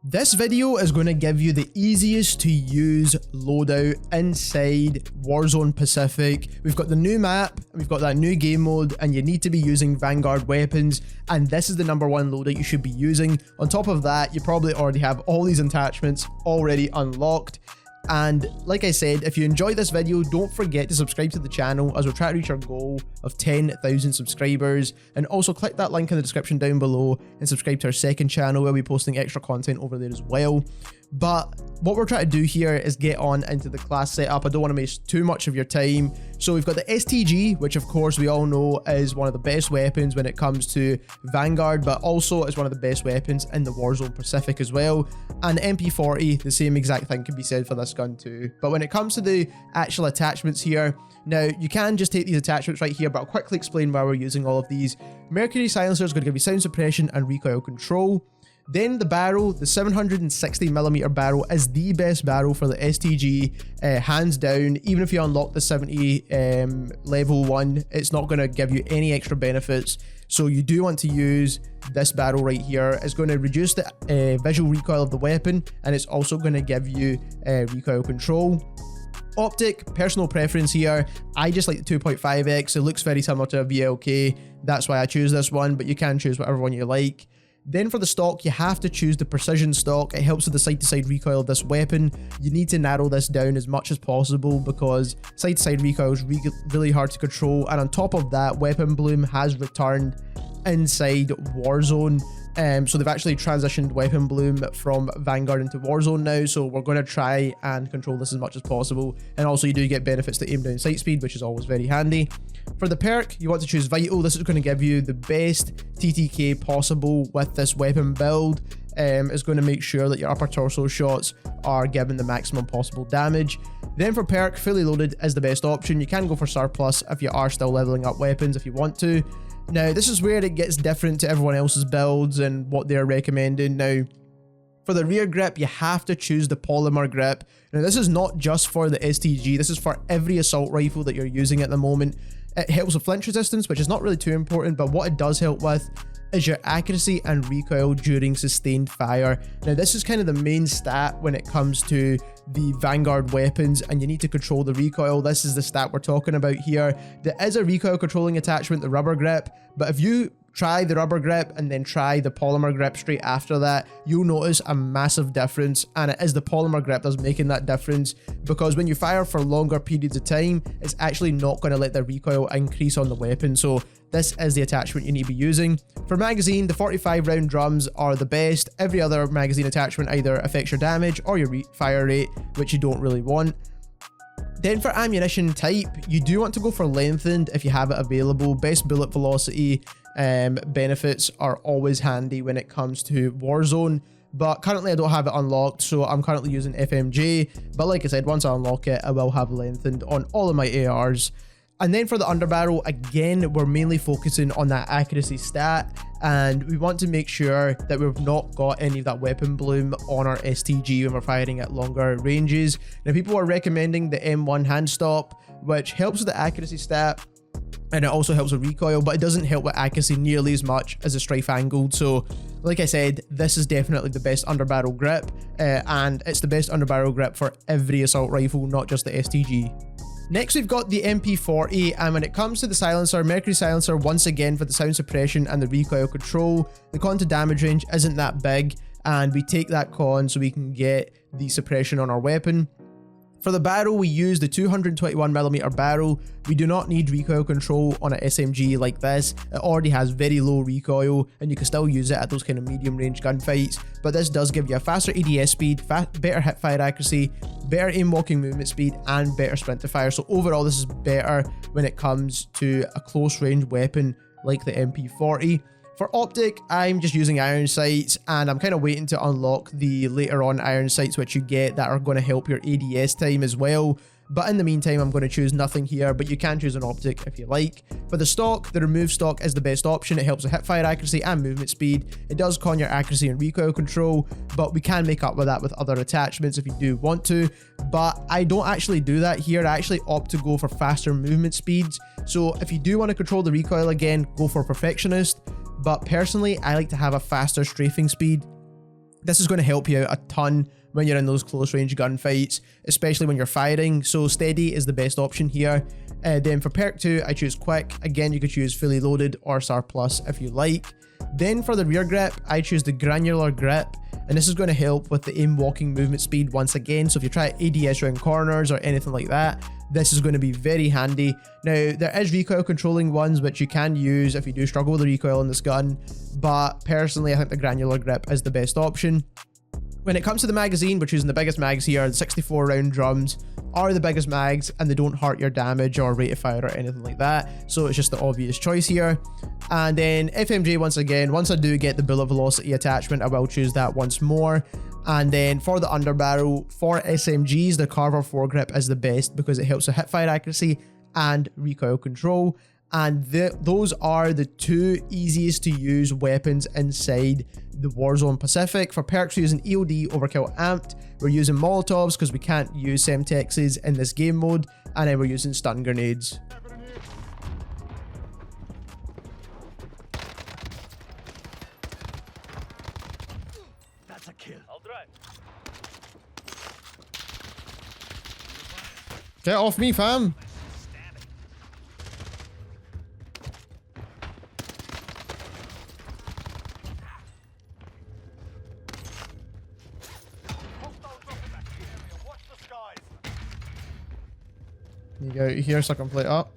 This video is going to give you the easiest to use loadout inside Warzone Pacific. We've got the new map, we've got that new game mode, and you need to be using Vanguard weapons, and this is the #1 loadout you should be using. On top of that, you probably already have all these attachments already unlocked. And like I said, if you enjoyed this video, don't forget to subscribe to the channel as we're trying to reach our goal of 10,000 subscribers. And also click that link in the description down below and subscribe to our second channel where we'll be posting extra content over there as well. But what we're trying to do here is get on into the class setup. I don't want to waste too much of your time. So we've got the STG, which of course we all know is one of the best weapons when it comes to Vanguard, but also is one of the best weapons in the Warzone Pacific as well. And MP40, the same exact thing can be said for this gun too. But when it comes to the actual attachments here, now you can just take these attachments right here, but I'll quickly explain why we're using all of these. Mercury silencer is going to give you sound suppression and recoil control. Then the barrel, the 760mm barrel is the best barrel for the STG, hands down. Even if you unlock the 70 level 1, it's not going to give you any extra benefits. So you do want to use this barrel right here. It's going to reduce the visual recoil of the weapon, and it's also going to give you recoil control. Optic, personal preference here. I just like the 2.5x. It looks very similar to a VLK. That's why I choose this one, but you can choose whatever one you like. Then for the stock, you have to choose the precision stock. It helps with the side-to-side recoil of this weapon. You need to narrow this down as much as possible because side-to-side recoil is really hard to control. And on top of that, weapon bloom has returned inside Warzone. So they've actually transitioned weapon bloom from Vanguard into Warzone now, so we're going to try and control this as much as possible. And also you do get benefits to aim down sight speed, which is always very handy. For the perk, you want to choose Vital. This is going to give you the best TTK possible with this weapon build. It's going to make sure that your upper torso shots are given the maximum possible damage. Then for perk, fully loaded is the best option. You can go for surplus if you are still leveling up weapons if you want to. Now, this is where it gets different to everyone else's builds and what they're recommending. Now, for the rear grip, you have to choose the polymer grip. Now, this is not just for the STG. This is for every assault rifle that you're using at the moment. It helps with flinch resistance, which is not really too important, but what it does help with is your accuracy and recoil during sustained fire. Now, this is kind of the main stat when it comes to the Vanguard weapons, and you need to control the recoil. This is the stat we're talking about here. There is a recoil controlling attachment, the rubber grip, but if you try the rubber grip and then try the polymer grip straight after that, you'll notice a massive difference, and it is the polymer grip that's making that difference, because when you fire for longer periods of time, it's actually not going to let the recoil increase on the weapon. So this is the attachment you need to be using. For magazine, the 45 round drums are the best. Every other magazine attachment either affects your damage or your fire rate, which you don't really want. Then for ammunition type, you do want to go for lengthened if you have it available. Best bullet velocity benefits are always handy when it comes to Warzone, but currently I don't have it unlocked, so I'm currently using FMJ. But like I said, once I unlock it, I will have lengthened on all of my ARs. And then for the underbarrel, again, we're mainly focusing on that accuracy stat, and we want to make sure that we've not got any of that weapon bloom on our STG when we're firing at longer ranges. Now, people are recommending the M1 hand stop, which helps with the accuracy stat, and it also helps with recoil, but it doesn't help with accuracy nearly as much as a strafe angled. So like I said, this is definitely the best underbarrel grip, and it's the best underbarrel grip for every assault rifle, not just the STG. Next, we've got the MP40, and when it comes to the silencer, Mercury silencer, once again for the sound suppression and the recoil control. The con to damage range isn't that big, and we take that con so we can get the suppression on our weapon. For the barrel, we use the 221mm barrel. We do not need recoil control on an SMG like this. It already has very low recoil, and you can still use it at those kind of medium range gunfights. But this does give you a faster ADS speed, better hip fire accuracy, better aim walking movement speed, and better sprint to fire. So overall, this is better when it comes to a close range weapon like the MP40. For optic, I'm just using iron sights, and I'm kind of waiting to unlock the later on iron sights which you get that are going to help your ADS time as well. But in the meantime, I'm going to choose nothing here, but you can choose an optic if you like. For the stock, the remove stock is the best option. It helps with hip fire accuracy and movement speed. It does con your accuracy and recoil control, but we can make up with that with other attachments if you do want to. But I don't actually do that here. I actually opt to go for faster movement speeds. So if you do want to control the recoil again, go for Perfectionist. But personally, I like to have a faster strafing speed. This is going to help you out a ton when you're in those close range gunfights, especially when you're firing. So steady is the best option here. Then for perk 2, I choose quick. Again, you could choose fully loaded or SAR plus if you like. Then for the rear grip, I choose the granular grip, and this is going to help with the aim walking movement speed once again. So if you try ADS around corners or anything like that, this is going to be very handy. Now, there is recoil controlling ones which you can use if you do struggle with the recoil in this gun, but personally I think the granular grip is the best option. When it comes to the magazine, we're choosing the biggest mags here. The 64 round drums are the biggest mags, and they don't hurt your damage or rate of fire or anything like that, so it's just the obvious choice here. And then FMJ, once again, once I do get the bullet velocity attachment, I will choose that once more. And then for the underbarrel, for SMGs, the Carver foregrip is the best because it helps with hipfire accuracy and recoil control. And those are the two easiest to use weapons inside the Warzone Pacific. For perks, we're using EOD Overkill Amped. We're using Molotovs because we can't use Semtexes in this game mode. And then we're using stun grenades. That's a kill. I'll drive. Get off me, fam. You go here so I can play up.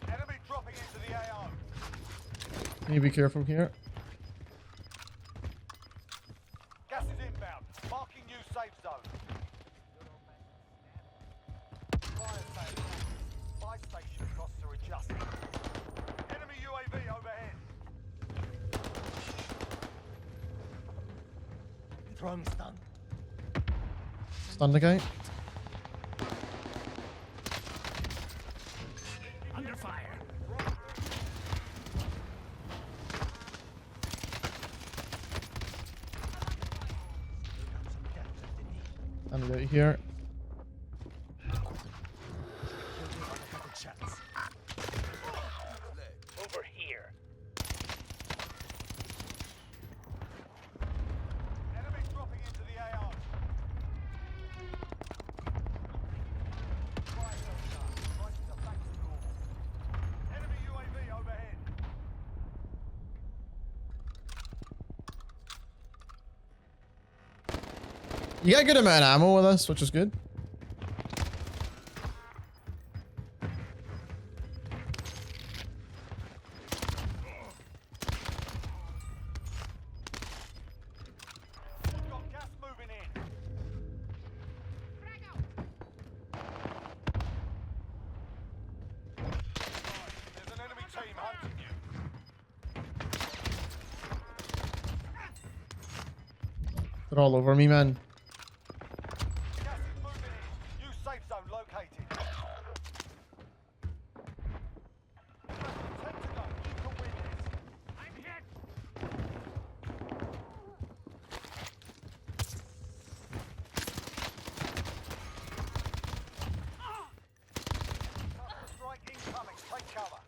Enemy dropping into the AO. You be careful here. Gas is inbound. Marking new safe zone. Fire station costs are adjusting. Enemy UAV overhead. Throwing stun. Stun the guy. Under fire. I'm out here. Over here. Enemy dropping into the AO. Enemy UAV overhead. You got a good amount of ammo with us, which is good. Got gas moving in. There's an enemy team hunting you. They're all over me, man. Gas is moving in. New safe zone located. 10 to go. You can win this. I'm hit. Strike incoming. Take cover.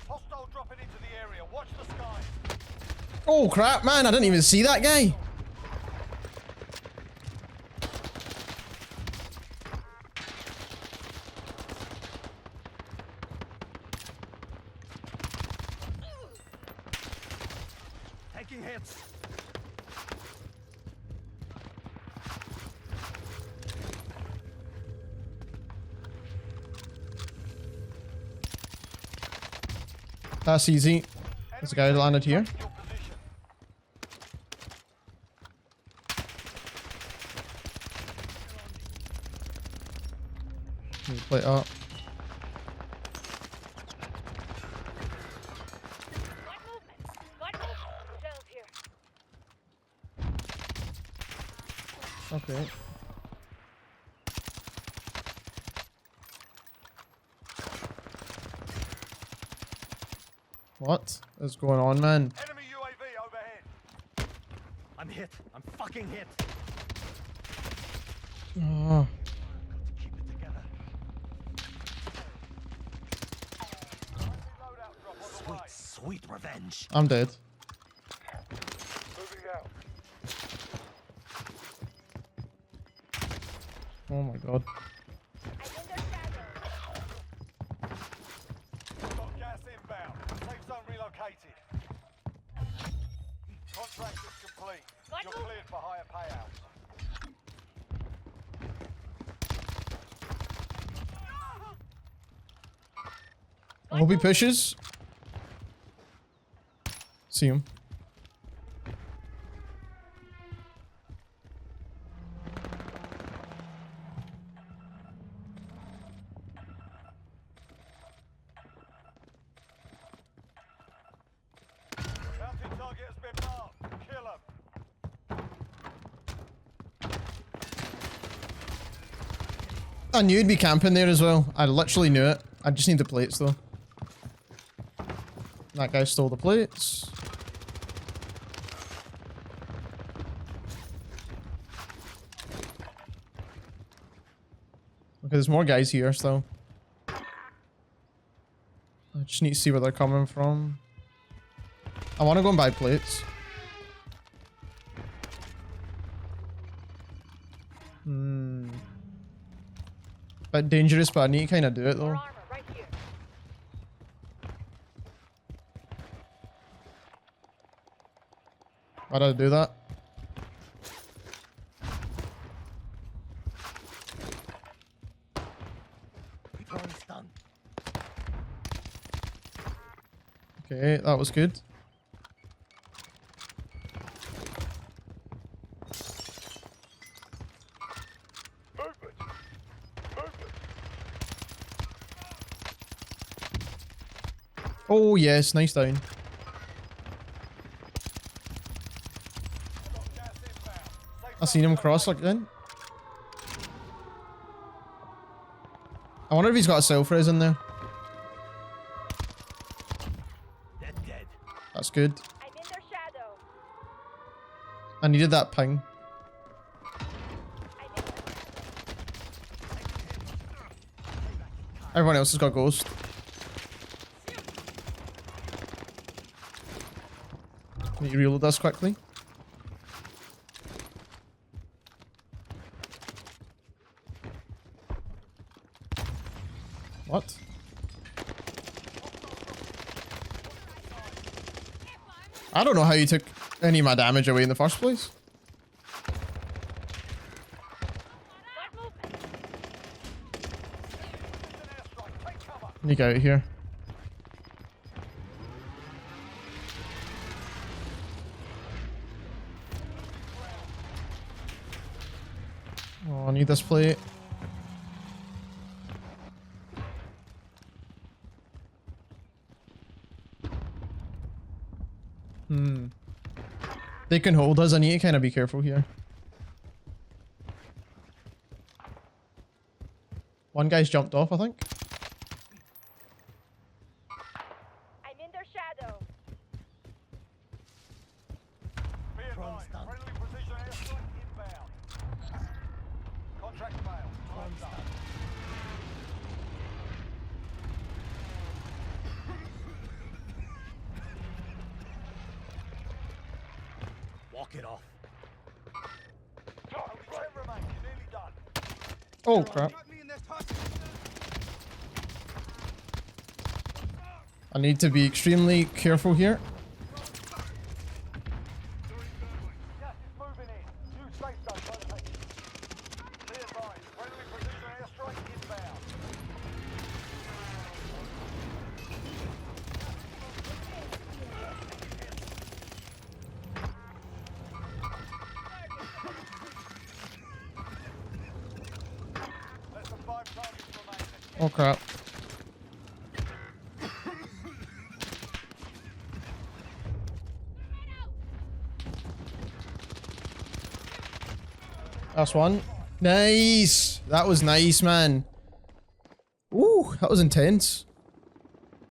Hostile dropping into the area. Watch the skies. Oh crap, man, I didn't even see that guy. Taking hits. That's easy. There's a guy that landed here. Your position. Let me play it up. Got movement. Shells here. Okay. What is going on, man? Enemy UAV overhead. I'm hit. I'm fucking hit. Oh, Keep it together. Loadout drop on the way. Sweet revenge. I'm dead. Moving out. Oh my god. I'm in their shadow. Got gas inbound. Safe zone relocated. Contract is complete. You're cleared for higher payouts. I hope he pushes. See him. Mounted target has been marked. Kill him. I knew he'd be camping there as well. I literally knew it. I just need the plates though. That guy stole the plates. Okay, there's more guys here still. I just need to see where they're coming from. I want to go and buy plates. Bit dangerous, but I need to kind of do it though. More armor right here. Why did I do that? Drone's done. Okay, that was good. Movement. Movement. Oh yes, nice down. Got gas inbound. Safe I seen him cross again. I wonder if he's got a self-res in there. Dead. That's good. I'm in their shadow. I needed that ping. I'm in their Everyone else has got ghost. Need to reload this quickly. What? I don't know how you took any of my damage away in the first place. Got movement. airstrike. Take cover. Let me get out of here. Oh, I need this plate. They can hold us. I need to kind of be careful here. One guy's jumped off, I think. I'm in their shadow. Be advised. done. Friendly precision airstrike inbound. Contract failed. Drone's done. Walk it off. Only 10 remain. You're nearly done. Oh crap. I need to be extremely careful here. Gas is moving in. New safe zone located. Be advised. Friendly precision airstrike inbound. Less than 5 targets remaining. Oh crap. That's one. Nice. That was nice, man. Ooh, that was intense.